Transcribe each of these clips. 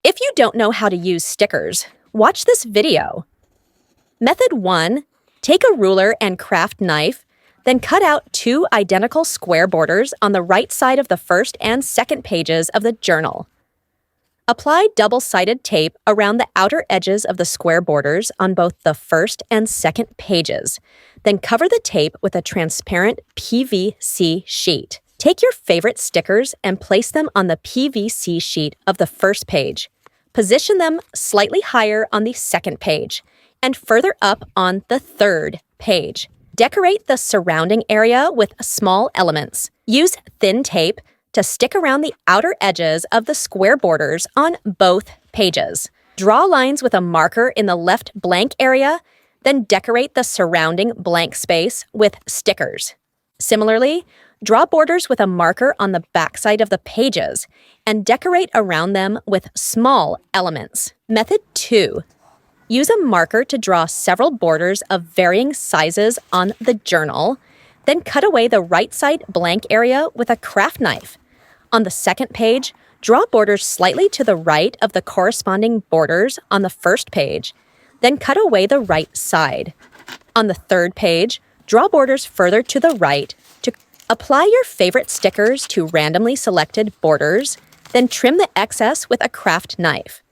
If you don't know how to use stickers, watch this video. Method 1. Take a ruler and craft knife, then cut out 2 identical square borders on the right side of the first and second pages of the journal. Apply double-sided tape around the outer edges of the square borders on both the first and second pages. Then cover the tape with a transparent PVC sheet. Take your favorite stickers and place them on the PVC sheet of the first page. Position them slightly higher on the second page and further up on the third page. Decorate the surrounding area with small elements. Use thin tape to stick around the outer edges of the square borders on both pages. Draw lines with a marker in the left blank area, then decorate the surrounding blank space with stickers. Similarly, draw borders with a marker on the backside of the pages and decorate around them with small elements. Method 2. Use a marker to draw several borders of varying sizes on the journal, then cut away the right side blank area with a craft knife. On the second page, draw borders slightly to the right of the corresponding borders on the first page, then cut away the right side. On the third page, draw borders further to the right to apply your favorite stickers to randomly selected borders, then trim the excess with a craft knife.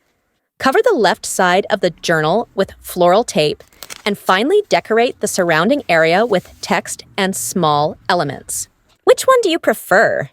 Cover the left side of the journal with floral tape, and finally decorate the surrounding area with text and small elements. Which one do you prefer?